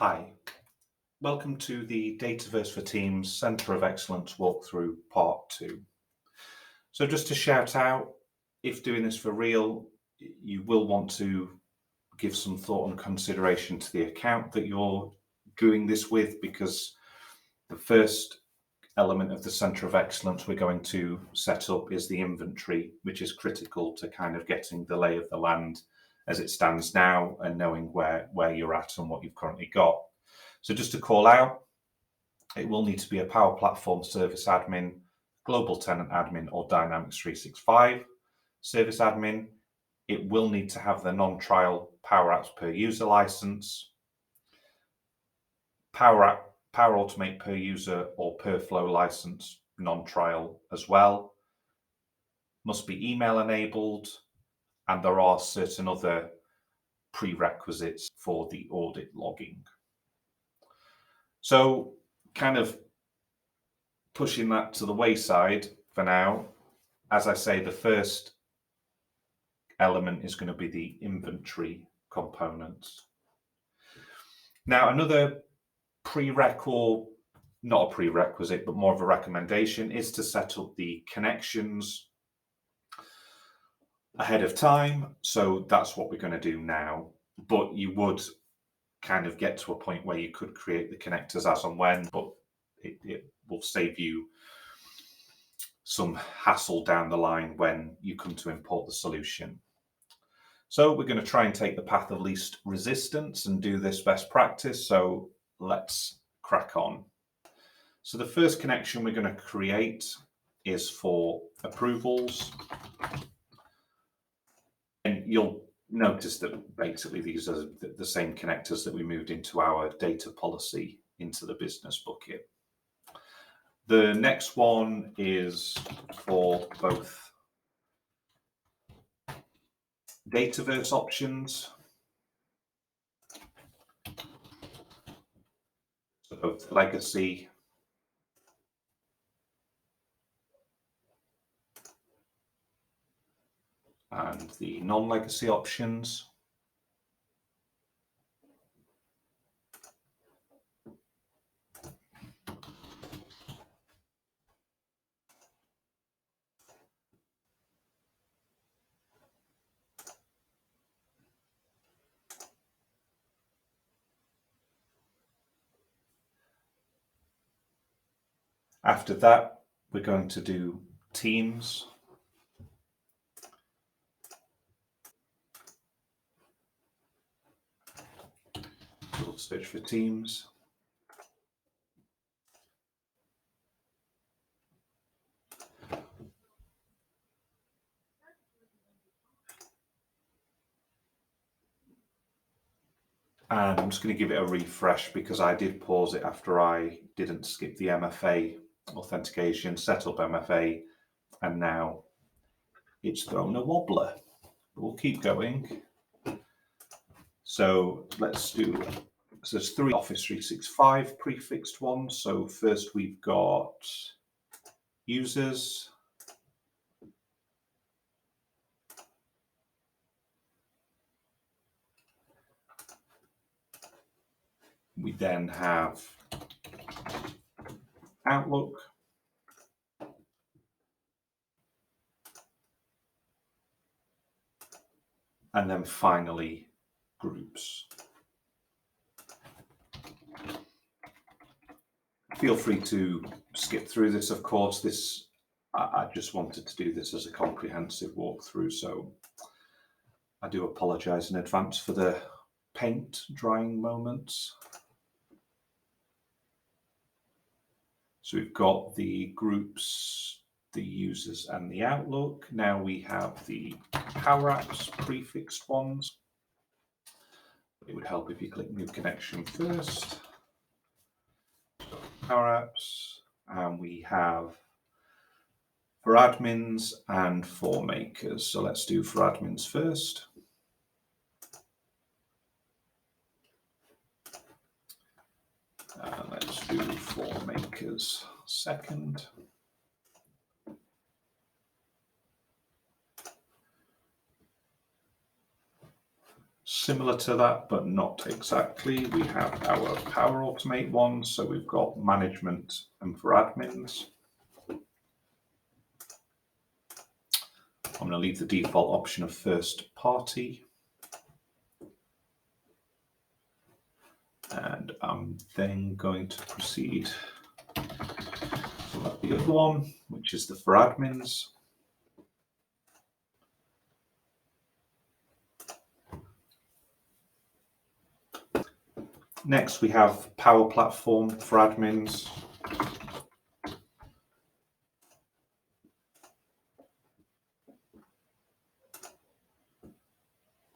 Hi, welcome to the Dataverse for Teams Centre of Excellence walkthrough part 2. So just to shout out, if doing this for real, you will want to give some thought and consideration to the account that you're doing this with, because the first element of the Centre of Excellence we're going to set up is the inventory, which is critical to kind of getting the lay of the land as it stands now and knowing where you're at and what you've currently got. So just to call out, it will need to be a Power Platform Service Admin, Global Tenant Admin, or Dynamics 365 Service Admin. It will need to have the non-trial Power Apps per user license, Power Automate per user or per flow license, non-trial as well. Must be email enabled, and there are certain other prerequisites for the audit logging. So kind of pushing that to the wayside for now, as I say, the first element is going to be the inventory components. Now, another prereq, or not a prerequisite, but more of a recommendation, is to set up the connections ahead of time. So that's what we're going to do now. But you would kind of get to a point where you could create the connectors as and when, but it will save you some hassle down the line when you come to import the solution. So we're going to try and take the path of least resistance and do this best practice. So let's crack on. So the first connection we're going to create is for approvals. And you'll notice that basically these are the same connectors that we moved into our data policy into the business bucket. The next one is for both Dataverse options, so both legacy and the non-legacy options. After that, we're going to do Teams. We'll search for Teams. And I'm just going to give it a refresh because I did pause it after I didn't skip the MFA authentication, set up MFA, and now it's thrown a wobbler. We'll keep going. So let's do, so there's 3 Office 365 prefixed ones. So first we've got users. We then have Outlook. And then finally, groups. Feel free to skip through this, of course. I just wanted to do this as a comprehensive walkthrough, so I do apologize in advance for the paint drying moments. So we've got the groups, the users, and the Outlook. Now we have the Power Apps prefixed ones. It would help if you click New Connection first. Power Apps, and we have for admins and for makers. So let's do for admins first. Let's do for makers second. Similar to that, but not exactly. We have our Power Automate ones. So we've got management and for admins. I'm going to leave the default option of first party. And I'm then going to proceed to the other one, which is the for admins. Next, we have Power Platform for admins.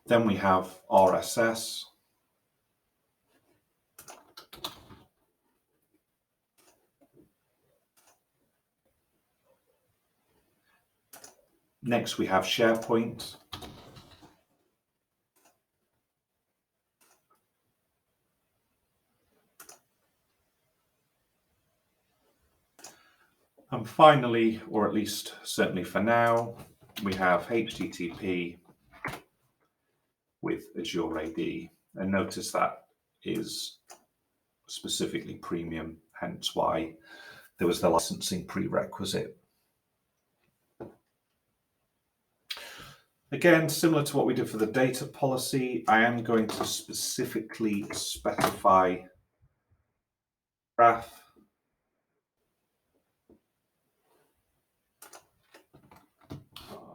Then we have RSS. Next, we have SharePoint. And finally, or at least certainly for now, we have HTTP with Azure AD. And notice that is specifically premium, hence why there was the licensing prerequisite. Again, similar to what we did for the data policy, I am going to specifically specify graph.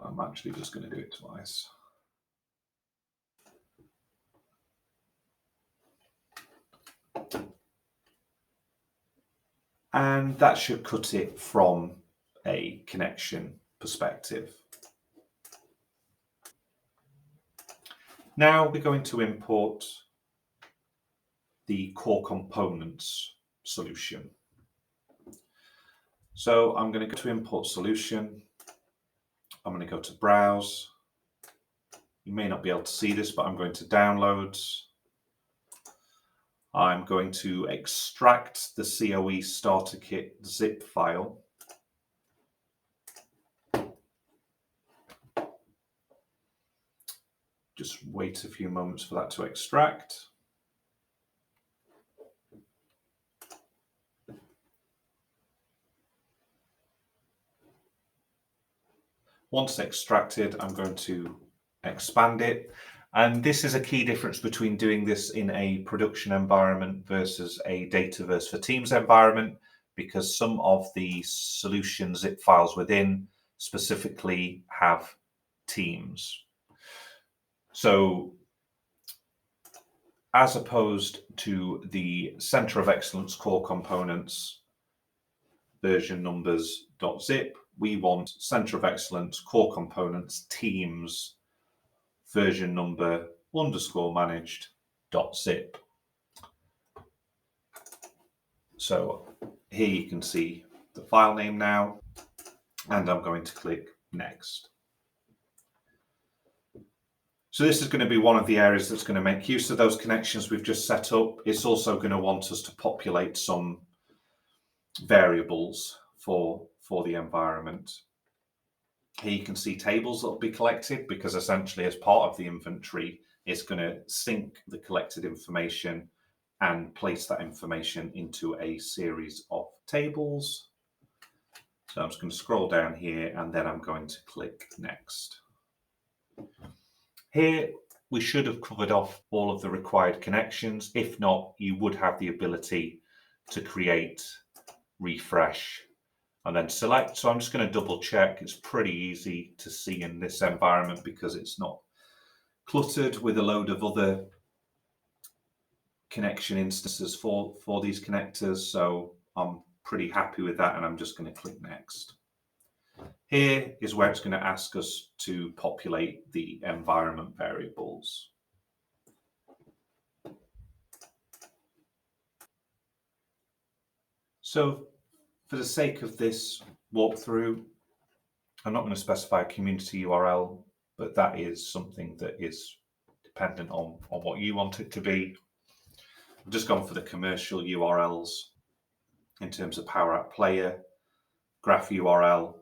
I'm actually just going to do it twice. And that should cut it from a connection perspective. Now we're going to import the core components solution. So I'm going to go to import solution. I'm going to go to browse. You may not be able to see this, but I'm going to downloads. I'm going to extract the CoE starter kit zip file. Just wait a few moments for that to extract. Once extracted, I'm going to expand it. And this is a key difference between doing this in a production environment versus a Dataverse for Teams environment, because some of the solution zip files within specifically have teams. So as opposed to the Center of Excellence core components version numbers.zip, we want Center of Excellence core components teams version number _managed.zip. So here you can see the file name now, and I'm going to click next. So this is going to be one of the areas that's going to make use of those connections we've just set up. It's also going to want us to populate some variables for the environment. Here you can see tables that will be collected, because essentially as part of the inventory, it's going to sync the collected information and place that information into a series of tables. So I'm just going to scroll down here, and then I'm going to click next. Here we should have covered off all of the required connections. If not, you would have the ability to create, refresh, and then select. So I'm just going to double check. It's pretty easy to see in this environment because it's not cluttered with a load of other connection instances for these connectors. So I'm pretty happy with that, and I'm just going to click next. Here is where it's going to ask us to populate the environment variables. So for the sake of this walkthrough, I'm not going to specify a community URL, but that is something that is dependent on what you want it to be. I've just gone for the commercial URLs in terms of Power App Player, graph URL.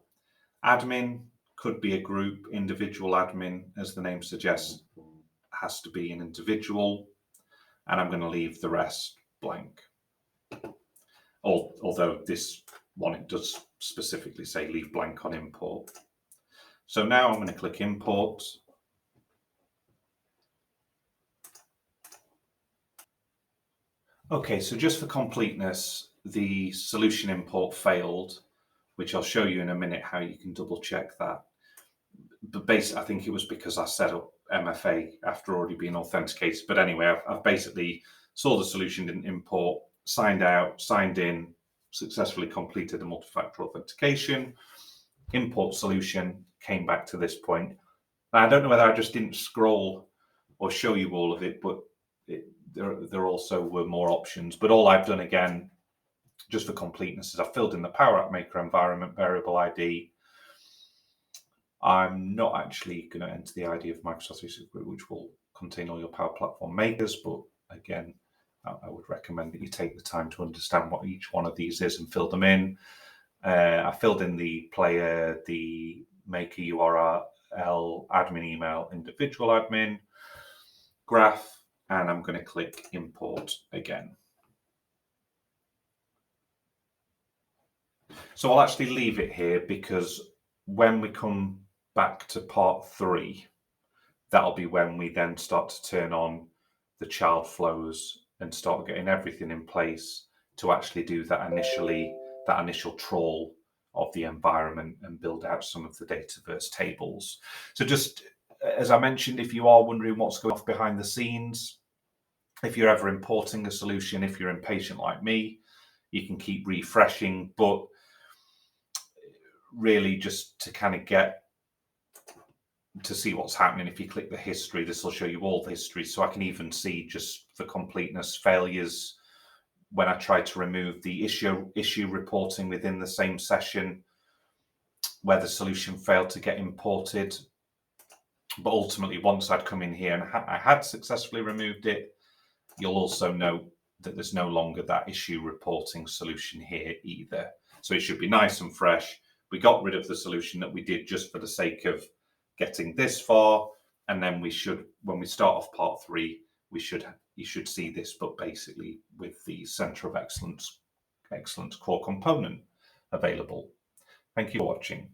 Admin could be a group, individual admin, as the name suggests, has to be an individual, and I'm going to leave the rest blank. Although this one, it does specifically say leave blank on import. So now I'm going to click import. Okay, so just for completeness, the solution import failed, which I'll show you in a minute how you can double check that. But basically, I think it was because I set up MFA after already being authenticated. But anyway, I've basically saw the solution didn't import, signed out, signed in, successfully completed the multi-factor authentication, import solution, came back to this point. Now, I don't know whether I just didn't scroll or show you all of it, but there also were more options. But all I've done, again, just for completeness, is I've filled in the Power App Maker environment variable ID. I'm not actually going to enter the ID of Microsoft 365, which will contain all your Power Platform makers, but again, I would recommend that you take the time to understand what each one of these is and fill them in. I filled in the player, the maker URL, admin email, individual admin, graph, and I'm going to click import again. So I'll actually leave it here because when we come back to part 3, that'll be when we then start to turn on the child flows and start getting everything in place to actually do that initial trawl of the environment and build out some of the Dataverse tables. So just as I mentioned, if you are wondering what's going on behind the scenes, if you're ever importing a solution, if you're impatient like me, you can keep refreshing, but really just to kind of get to see what's happening, if you click the history, this will show you all the history. So I can even see, just for completeness, failures when I tried to remove the issue reporting within the same session where the solution failed to get imported. But ultimately, once I'd come in here and I had successfully removed it, you'll also note that there's no longer that issue reporting solution here either. So it should be nice and fresh. We got rid of the solution that we did just for the sake of getting this far, and then we should, when we start off part 3, you should see this, but basically with the Centre of Excellence core component available. Thank you for watching.